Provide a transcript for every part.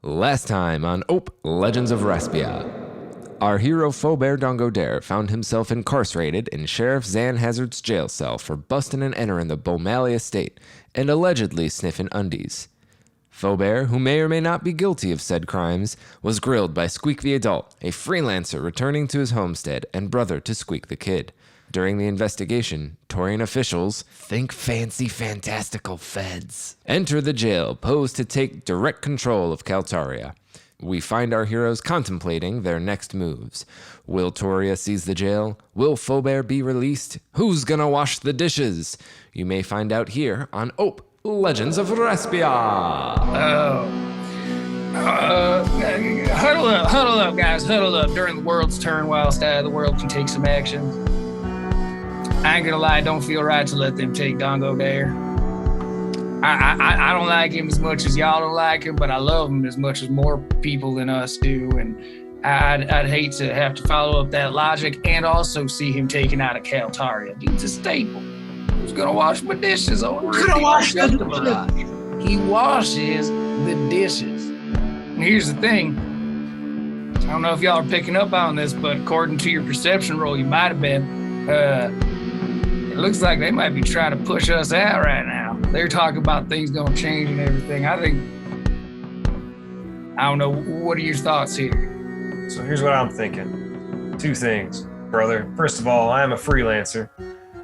Last time on Legends of Raspia. Our hero Feaubear Dongodiere found himself incarcerated in Sheriff Xan Hazard's jail cell for busting and entering the Beaumali estate and allegedly sniffing undies. Feaubear, who may or may not be guilty of said crimes, was grilled by Squeak the Adult, a freelancer returning to his homestead and brother to Squeak the Kid. During the investigation, Tourian officials, think fancy fantastical feds, enter the jail posed to take direct control of Caltaria. We find our heroes contemplating their next moves. Will Toeuria seize the jail? Will Feaubear be released? Who's gonna wash the dishes? You may find out here on Legends of Raspia. Huddle up, guys, huddle up during the world's turn whilst the world can take some action. I ain't gonna lie, I don't feel right to let them take Dongodiere. I don't like him as much as y'all don't like him, but I love him as much as more people than us do, and I'd hate to have to follow up that logic and also see him taken out of Caltaria. Dude's a staple. Who's gonna wash my dishes? Who's gonna wash the dishes? He washes the dishes. And here's the thing. I don't know if y'all are picking up on this, but according to your perception roll, you might have been. It looks like they might be trying to push us out right now. They're talking about things gonna change and everything. I don't know, what are your thoughts here? So here's what I'm thinking. Two things, brother. First of all, I am a freelancer.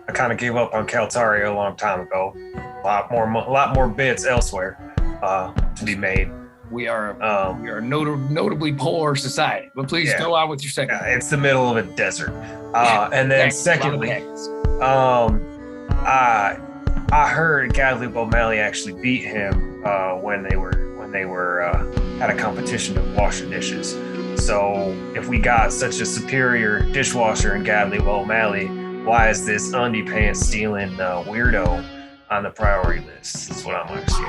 I kind of gave up on Caltaria a long time ago. A lot more bits elsewhere to be made. We are a notably poor society, but please go on with your second. It's the middle of a desert. And then secondly, I heard Gadley Beaumali actually beat him when they were at a competition to wash the dishes. So if we got such a superior dishwasher in Gadley Beaumali, why is this undie pants stealing weirdo on the priority list? That's what I'm asking.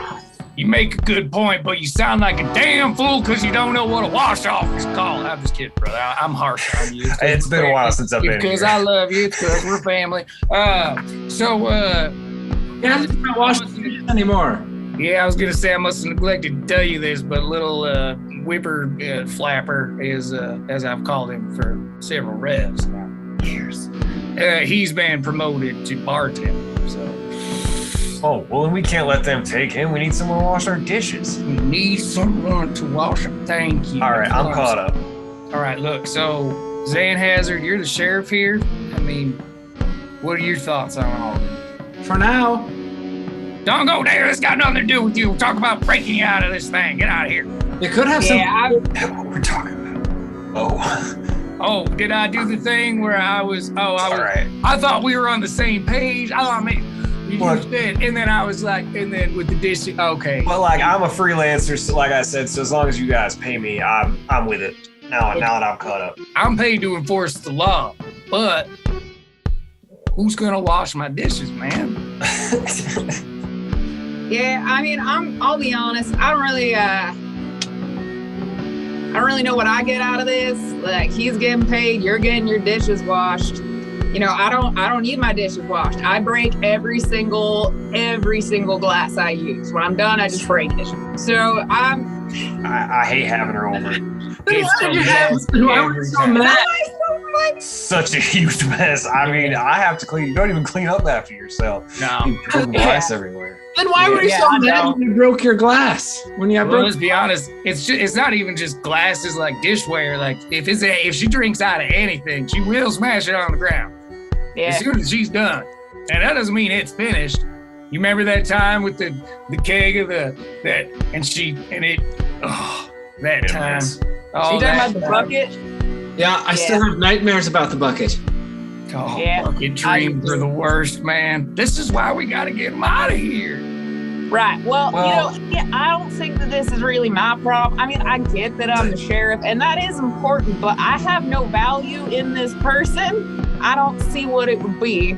You make a good point, but you sound like a damn fool because you don't know what a wash-off is called. I'm just kidding, brother. I'm harsh on you. It's been a while since I've been here. Because I love you. It's because we're family. Yeah, I'm not washing anymore. Yeah, I was going to say I must have neglected to tell you this, but little whipper flapper is, as I've called him for several revs now, years. He's been promoted to bartender, so... Oh, well, then we can't let them take him. We need someone to wash our dishes. We need someone to wash them. Thank you. All right, I'm caught up. All right, look, so Xan Hazard, you're the sheriff here. I mean, what are your thoughts on all of it? For now. Don't go there. This got nothing to do with you. We'll talk about breaking out of this thing. Get out of here. You could have some... That's what we're talking about. Oh, did I do the thing where I was... All right. I thought we were on the same page. You said, and then I was like, and then with the dish, okay. Well, like, I'm a freelancer, so like I said, so as long as you guys pay me, I'm with it. Now that I'm caught up. I'm paid to enforce the law, but who's gonna wash my dishes, man? Yeah, I mean, I'll be honest, I don't really know what I get out of this. Like, he's getting paid, you're getting your dishes washed. You know, I don't need my dishes washed. I break every single glass I use. When I'm done, I just break it. So I hate having her over. Why were you so mad? Such a huge mess. I mean, I have to clean. You don't even clean up after yourself. No. You put glass everywhere. Then why were you so mad when you broke your glass? Let's be honest. It's not even just glasses like dishware. Like if she drinks out of anything, she will smash it on the ground. Yeah. As soon as she's done. And that doesn't mean it's finished. You remember that time with the keg of that time. Oh, you talking about the bucket? Yeah, I still have nightmares about the bucket. Oh, yeah. Bucket dreams are the worst, man. This is why we got to get them out of here. Right. Well, I don't think that this is really my problem. I mean, I get that I'm the sheriff, and that is important, but I have no value in this person. I don't see what it would be.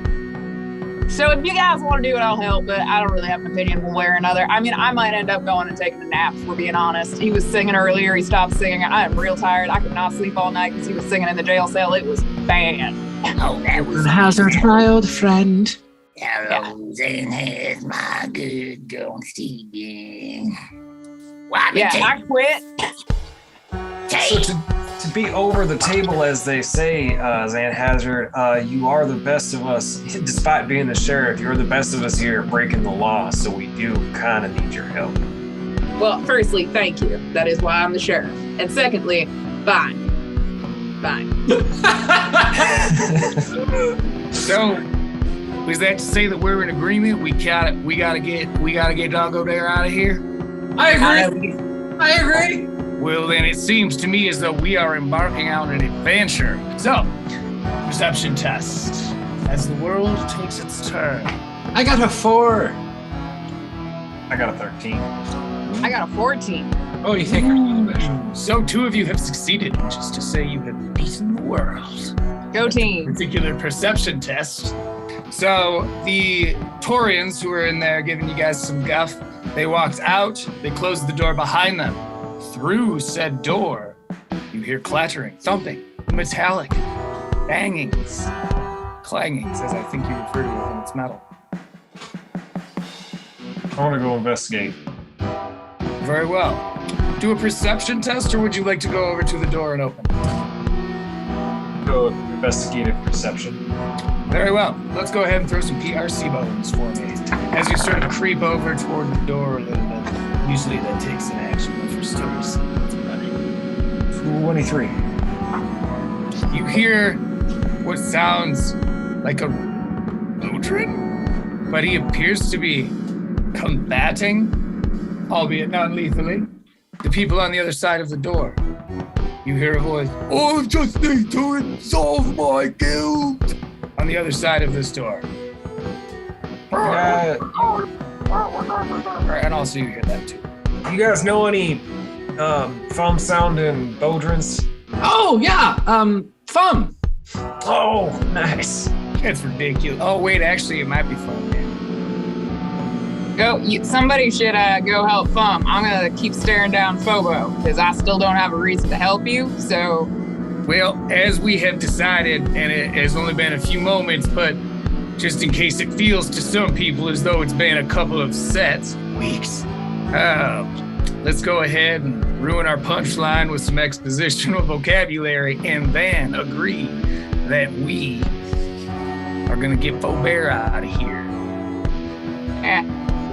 So if you guys want to do it, I'll help, but I don't really have an opinion one way or another. I mean, I might end up going and taking a nap, if we're being honest. He was singing earlier. He stopped singing. I am real tired. I could not sleep all night because he was singing in the jail cell. It was bad. Oh, that was Hazard, my old friend. Hello, Xan Hazard, my good ghosty. Yeah, I quit. So to be over the table, as they say, Xan Hazard, you are the best of us. Despite being the sheriff, you're the best of us here at breaking the law, so we do kind of need your help. Well, firstly, thank you. That is why I'm the sheriff. And secondly, fine. So, was that to say that we're in agreement? We gotta get Dongodiere out of here? I agree. Well, then it seems to me as though we are embarking on an adventure. So, perception test as the world takes its turn. I got a 4. I got a 13. I got a 14. Oh, you think? So 2 of you have succeeded, which is to say you have beaten the world. Go team. Particular perception test. So the Taurians who were in there giving you guys some guff, they walked out, they closed the door behind them. Through said door, you hear clattering, thumping, metallic, bangings, clangings, as I think you refer to it when it's metal. I want to go investigate. Very well. Do a perception test, or would you like to go over to the door and open? Go investigative perception. Very well. Let's go ahead and throw some PRC bones for me. As you sort of creep over toward the door a little bit. Usually that takes an action, but for stories, it's running. 23. You hear what sounds like a Lutrin, but he appears to be combating, albeit non-lethally, the people on the other side of the door. You hear a voice, "I just need to absolve my guilt," on the other side of this door. And also you hear that too. You guys know any Fhum sounding Bodrins? Oh, yeah. Fhum. Oh, nice. It's ridiculous. Oh, wait, actually, it might be fun. Somebody should go help Fhum. I'm gonna keep staring down Phobo because I still don't have a reason to help you. So, well, as we have decided, and it has only been a few moments, but just in case it feels to some people as though it's been a couple of weeks, let's go ahead and ruin our punchline with some expositional vocabulary, and then agree that we are gonna get Feaubear out of here.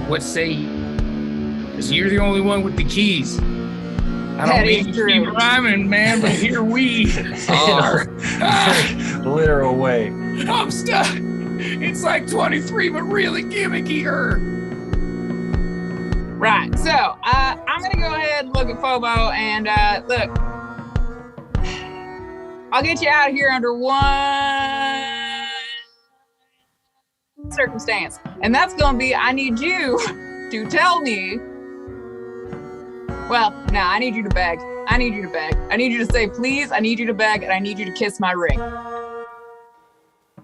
What say you? Because you're the only one with the keys. I don't mean to keep rhyming, man, but here we are. Literal way. I'm stuck. It's like 23, but really gimmickier. Right, so I'm gonna go ahead and look at Phobo and look. I'll get you out of here under one circumstance, and that's gonna be I need you to tell me. Well, no, I need you to beg. I need you to beg. I need you to say please. I need you to beg, and I need you to kiss my ring.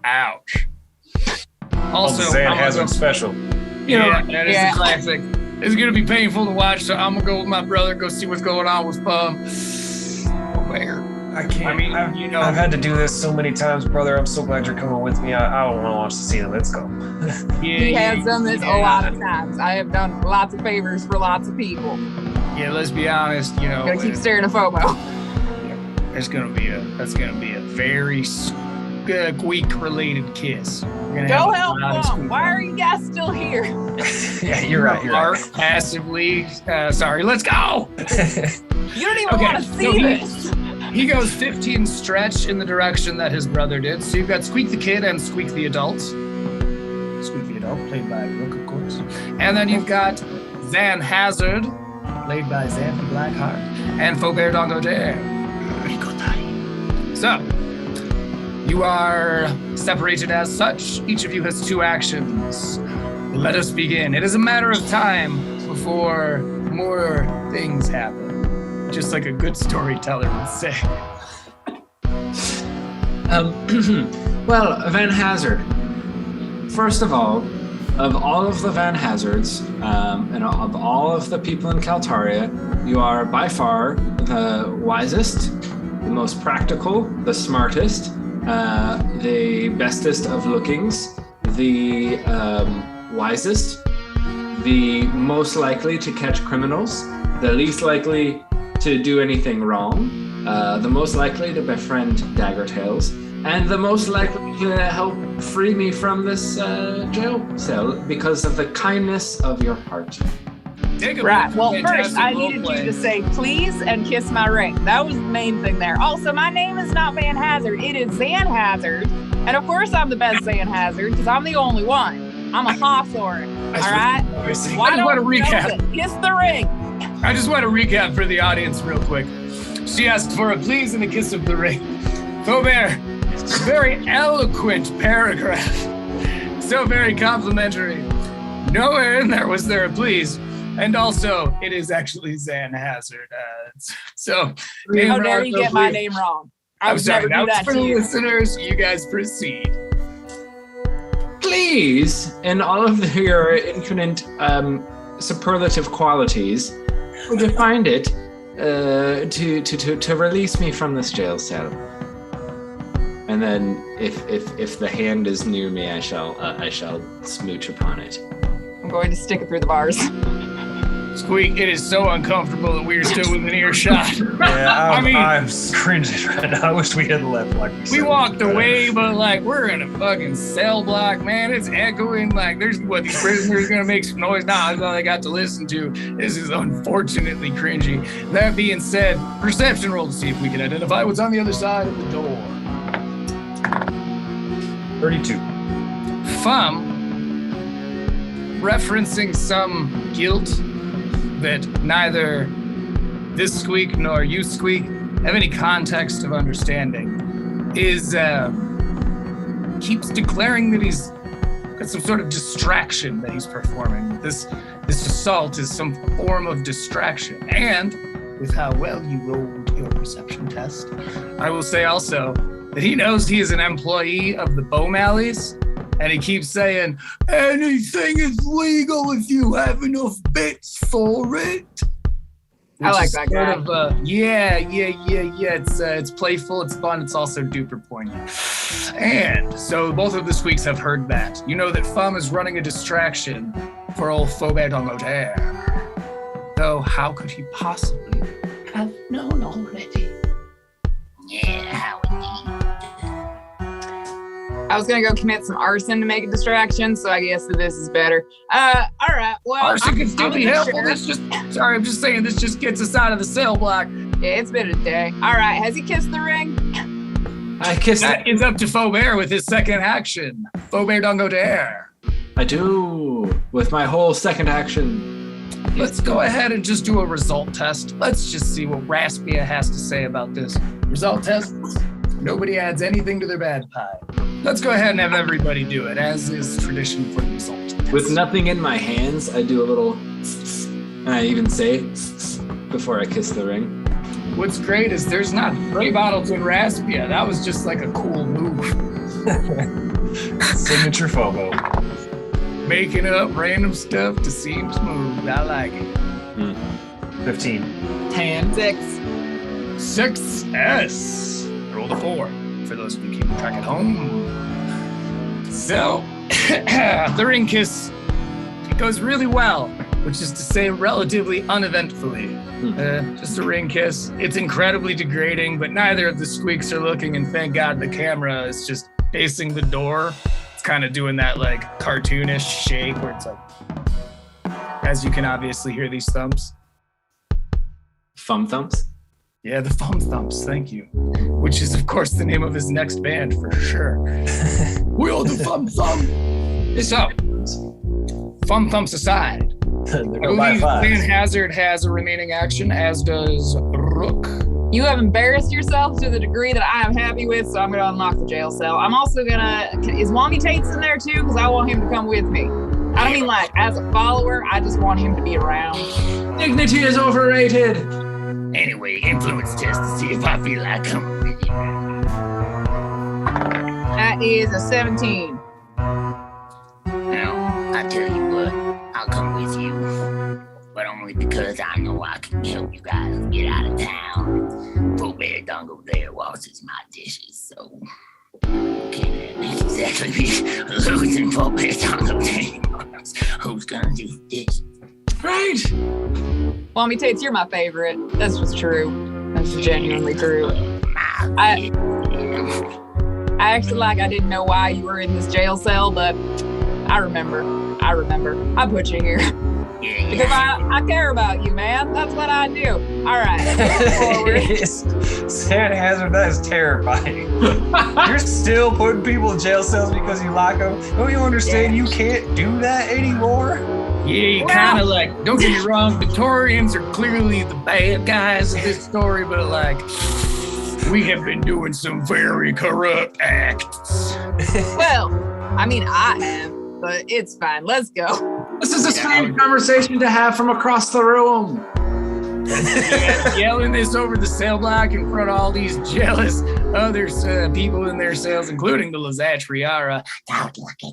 Ouch. Also, Xan Hazard special. Yeah, that is a classic. It's gonna be painful to watch, so I'm gonna go with my brother, go see what's going on with Feaubear. I can't. I mean, I've had to do this so many times, brother. I'm so glad you're coming with me. I don't want to watch the scene. Let's go. He has done this a lot of times. I have done lots of favors for lots of people. Yeah, let's be honest. Gotta keep staring at Phobo. That's gonna be a very squeak-related kiss. Go help Fhum. Why are you guys still here? Yeah, you're right. Passively. Sorry, let's go. You don't even want to see this. He goes 15 stretch in the direction that his brother did. So you've got Squeak the Kid and Squeak the Adult. Squeak the Adult, played by Brooke, of course. And then you've got Xan Hazard, played by Xan Blackheart, and Feaubear Dongodiere. So, you are separated as such. Each of you has 2 actions. Let us begin. It is a matter of time before more things happen. Just like a good storyteller would say. Well, Van Hazard. First of all of the Van Hazards, and of all of the people in Caltaria, you are by far the wisest, the most practical, the smartest, the bestest of lookings, the wisest, the most likely to catch criminals, the least likely to do anything wrong, the most likely to befriend Daggertails, and the most likely to help free me from this jail cell because of the kindness of your heart. Right. Well, first I needed you to say please and kiss my ring. That was the main thing there. Also, my name is not Van Hazard. It is Xan Hazard. And of course I'm the best Xan Hazard because I'm the only one. I'm a Hawthorne. All right? Why don't you recap? Kiss the ring. I just want to recap for the audience real quick. She asked for a please and a kiss of the ring. Feaubear, very eloquent paragraph. So very complimentary. Nowhere in there was there a please. And also, it is actually Xan Hazard. So, how dare you get my name wrong? I would never do that for to the you. listeners. You guys proceed. Please, in all of your infinite superlative qualities, would you find it to release me from this jail cell? And then, if the hand is near me, I shall smooch upon it. I'm going to stick it through the bars. Squeak, it is so uncomfortable that we're still within earshot. Yeah, I'm cringing right now. I wish we had left. We walked away, but we're in a fucking cell block, man. It's echoing. There's these prisoners gonna make some noise. Nah, that's all I got to listen to. This is unfortunately cringy. That being said, perception roll to see if we can identify what's on the other side of the door. 32. Fhum, referencing some guilt that neither this Squeak nor you Squeak have any context of understanding, is keeps declaring that he's got some sort of distraction that he's performing. This assault is some form of distraction. And with how well you rolled your perception test, I will say also that he knows he is an employee of the Bowmalleys. And he keeps saying, anything is legal if you have enough bits for it. I like that guy. Yeah. It's playful, it's fun, it's also duper poignant. And so both of the Squeaks have heard that. You know that Fhum is running a distraction for old Feaubear Dongodiere. Though how could he possibly have known already? Yeah, how indeed. I was gonna go commit some arson to make a distraction, so I guess that this is better. All right. Well, arson can still be helpful. I'm just saying this just gets us out of the cell block. Yeah, it's been a day. All right. Has he kissed the ring? I kissed that. It's up to Feaubear with his second action. Feaubear Dongodiere. I do with my whole second action. Let's go ahead and just do a result test. Let's just see what Raspia has to say about this. Result test. Nobody adds anything to their bad pie. Let's go ahead and have everybody do it, as is tradition for the result test. With nothing in my hands, I do a little, and I even say before I kiss the ring. What's great is there's not spray bottles in Raspia. That was just like a cool move. Signature Phobo. Making up random stuff to seem smooth. I like it. 15. 10. 6. Success. Roll the 4 for those of you keeping track at home. So, the ring kiss, it goes really well, which is to say relatively uneventfully. Just a ring kiss. It's incredibly degrading, but neither of the Squeaks are looking, and thank God the camera is just facing the door. It's kind of doing that cartoonish shake where it's as you can obviously hear these thumps. Thumps? Yeah, the Thumps, thank you. Which is, of course, the name of his next band for sure. We'll do Thumps. So, Thumps aside, I believe Xan Hazard has a remaining action, as does Rook. You have embarrassed yourself to the degree that I am happy with, so I'm going to unlock the jail cell. I'm also going to... Is Wommy Taits in there too? Because I want him to come with me. I don't mean as a follower, I just want him to be around. Dignity is overrated. Anyway, influence test to see if I feel like coming with you. That is a 17. Now, I tell you what, I'll come with you. But only because I know I can help you guys get out of town. Feaubear Dongodiere washes my dishes, so... Can't exactly be losing Feaubear Dongodiere. Who's gonna do this? Right. Wommy Taits, you're my favorite. That's just true. That's genuinely true. I actually I didn't know why you were in this jail cell, but I remember. I put you here. Because I care about you, man. That's what I do. All right. Xan Hazard, that is terrifying. You're still putting people in jail cells because you like them. Don't you understand you can't do that anymore? Yeah, you kind of like, don't get me wrong, the Taurians are clearly the bad guys of this story, but like, we have been doing some very corrupt acts. Well, I mean, I have, but it's fine. Let's go. This is a strange conversation to have from across the room. Yelling this over the cell block in front of all these jealous other people in their cells, including the Lazatriara. Don't look at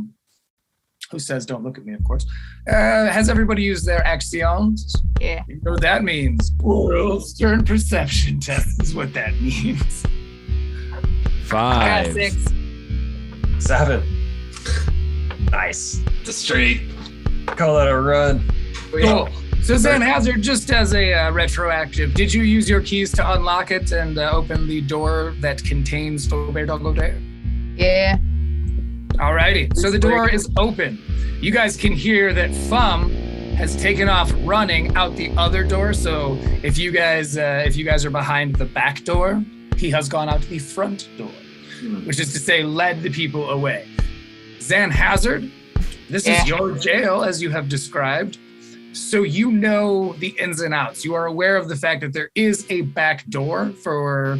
me. Who says don't look at me, of course. Has everybody used their actions? Yeah. You know what that means? World's turn perception test is what that means. 5. I got 6. 7. Nice. The street. Call that a run. Cool. So Xan Hazard, just as a retroactive, did you use your keys to unlock it and open the door that contains Feaubear Dongodiere? Yeah. Alrighty, so the door is open. You guys can hear that Fhum has taken off running out the other door. So if you guys are behind the back door, he has gone out the front door, which is to say, led the people away. Xan Hazard, this is your jail, as you have described. So you know the ins and outs. You are aware of the fact that there is a back door for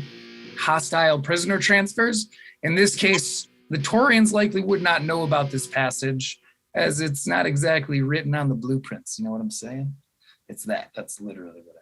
hostile prisoner transfers. In this case, the Taurians likely would not know about this passage, as it's not exactly written on the blueprints. You know what I'm saying? It's that. That's literally what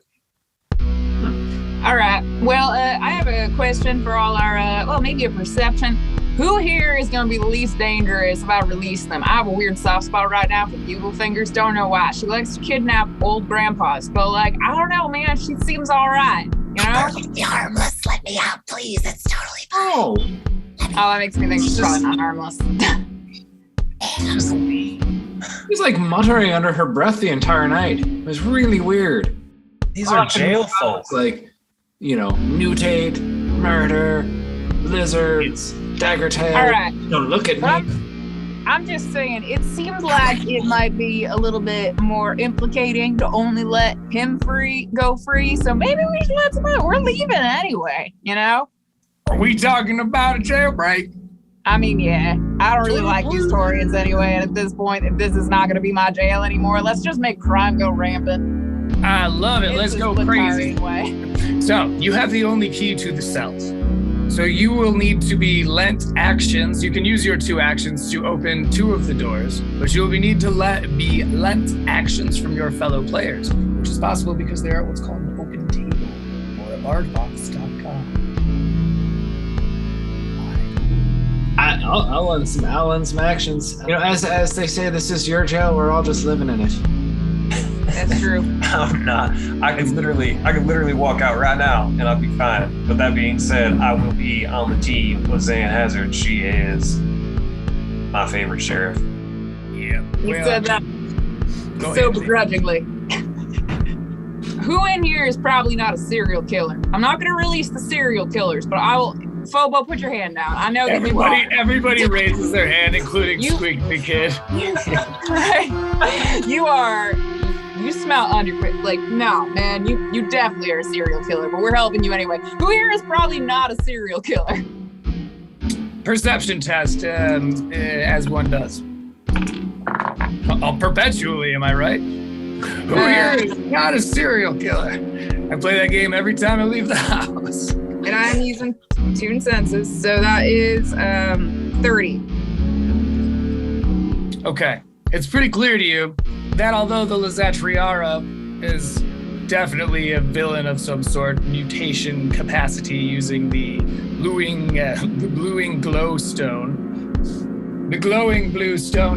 I mean. All right. Well, I have a question for all our, maybe a perception. Who here is going to be the least dangerous if I release them? I have a weird soft spot right now for Bugle Fingers. Don't know why. She likes to kidnap old grandpas. But, I don't know, man. She seems all right. You know? Totally harmless. Let me out, please. It's totally fine. Oh. That makes me think she's probably not harmless. She's like muttering under her breath the entire night. It was really weird. These are jail folks. Like, mutate, murder, lizards, dagger tail. All right. Don't look at me. I'm just saying, it seems like it might be a little bit more implicating to only let him go free. So maybe we should let somebody. We're leaving anyway, you know? Are we talking about a jailbreak? I mean, yeah. I don't really like these Taurians anyway. And at this point, if this is not going to be my jail anymore, let's just make crime go rampant. I love it. Let's go crazy. Anyway. So you have the only key to the cells. So you will need to be lent actions. You can use your 2 actions to open 2 of the doors, but you will need to be lent actions from your fellow players, which is possible because they are what's called an open table or a bardbox.com. I'll lend some actions. As they say, this is your jail. We're all just living in it. That's true. I'm not. I can literally walk out right now and I'll be fine. But that being said, I will be on the team with Xan Hazard. She is my favorite sheriff. Yeah. You said that so begrudgingly. Who in here is probably not a serial killer? I'm not going to release the serial killers, but I will. Phobo, put your hand down. I know that everybody raises their hand, including Squeak the Kid. You smell no, man, you definitely are a serial killer, but we're helping you anyway. Who here is probably not a serial killer? Perception test, as one does. Perpetually, am I right? Who here is not a serial killer? I play that game every time I leave the house. And I'm using tune senses, so that is 30. Okay. It's pretty clear to you that although the Lazatriara is definitely a villain of some sort, mutation capacity using the glowing blue stone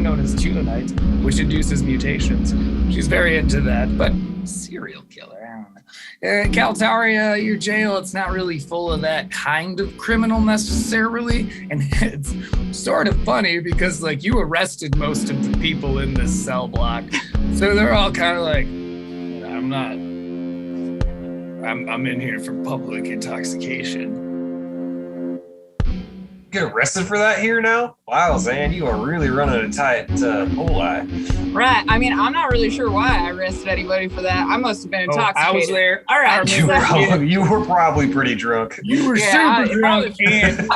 known as Tulanite, which induces mutations. She's very into that, but serial killer, I don't know. Caltaria, your jail, it's not really full of that kind of criminal necessarily. And it's sort of funny because like you arrested most of the people in this cell block. So they're all kind of like, I'm in here for public intoxication. Get arrested for that here now? Wow, Xan, you are really running a tight poli. Right. I mean, I'm not really sure why I arrested anybody for that. I must have been intoxicated. I was there. All right. You were probably pretty drunk. You were super drunk and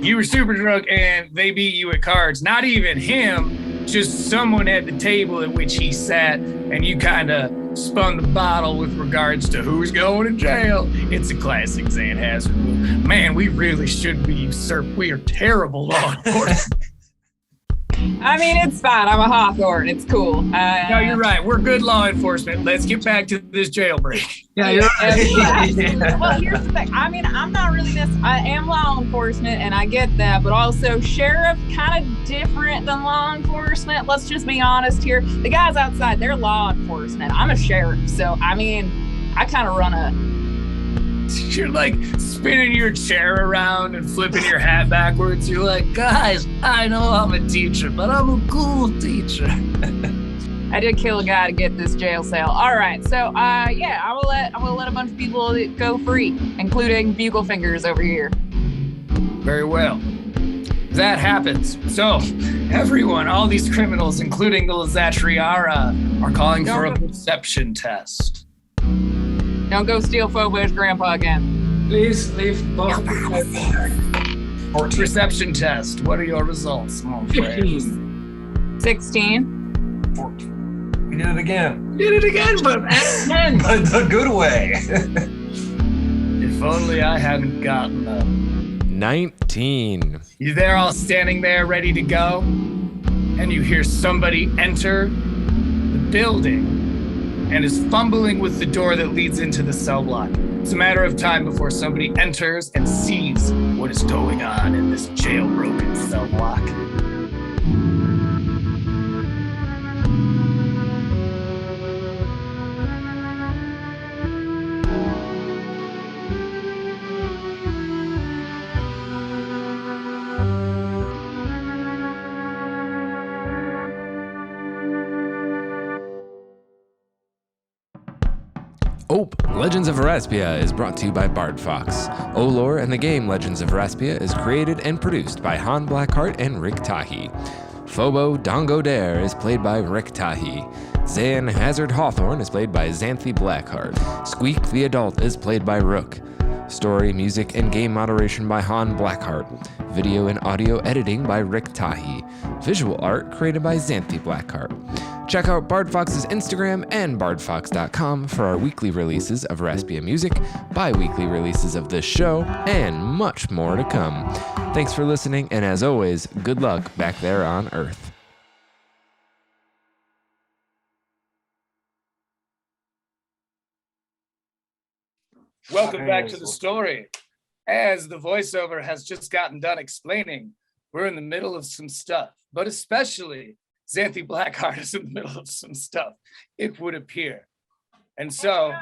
you were super drunk and they beat you at cards. Not even him, just someone at the table at which he sat, and you kind of spun the bottle with regards to who's going to jail. It's a classic Xan Hazard move. Man, we really shouldn't be usurped. We are terrible law enforcement. I mean, it's fine. I'm a Hawthorne. It's cool. No, you're right. We're good law enforcement. Let's get back to this jailbreak. Yeah, you're right. Well, here's the thing. I mean, I'm not really this. I am law enforcement, and I get that, but also sheriff, kind of different than law enforcement. Let's just be honest here. The guys outside, they're law enforcement. I'm a sheriff, so I mean, I kind of run a. You're like spinning your chair around and flipping your hat backwards. You're like, guys, I know I'm a teacher, but I'm a cool teacher. I did kill a guy to get this jail cell. All right, so yeah, I will let a bunch of people go free, including Bugle Fingers over here. Very well. That happens. So everyone, all these criminals, including the Lazatriara, are calling for a perception test. Don't go steal Feaubear's grandpa again. Please leave both of you. 14. Perception test. What are your results? 15. 16. 14. We did it again. Did it again, but at 10. But the good way. If only I hadn't gotten them. 19. They're all standing there ready to go, and you hear somebody enter the building and is fumbling with the door that leads into the cell block. It's a matter of time before somebody enters and sees what is going on in this jailbroken cell block. Legends of Raspia is brought to you by Bard Fox. Olor and the game Legends of Raspia is created and produced by Han Blackheart and Rick Tahi. Feaubear Dongodiere is played by Rick Tahi. Xan Hazard Hawthorne is played by Xanthi Blackheart. Squeak the Adult is played by Rook. Story, music, and game moderation by Han Blackheart. Video and audio editing by Rick Tahi. Visual art created by Xanthi Blackheart. Check out BardFox's Instagram and bardfox.com for our weekly releases of Raspia music, bi-weekly releases of this show, and much more to come. Thanks for listening, and as always, good luck back there on Earth. Welcome back to the story. As the voiceover has just gotten done explaining, we're in the middle of some stuff, but especially Xanthi Blackheart is in the middle of some stuff, it would appear. And so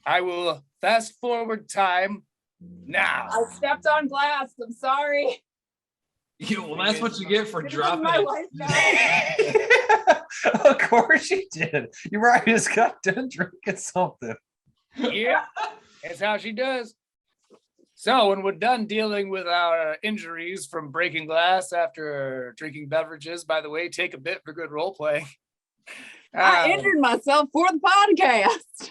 I will fast forward time now. I stepped on glass. I'm sorry. Yeah, well, that's what you get for dropping My it. wife Of course you did. You right, just got done drinking something. Yeah, that's how she does. So when we're done dealing with our injuries from breaking glass after drinking beverages, by the way, take a bit for good role play. I injured myself for the podcast.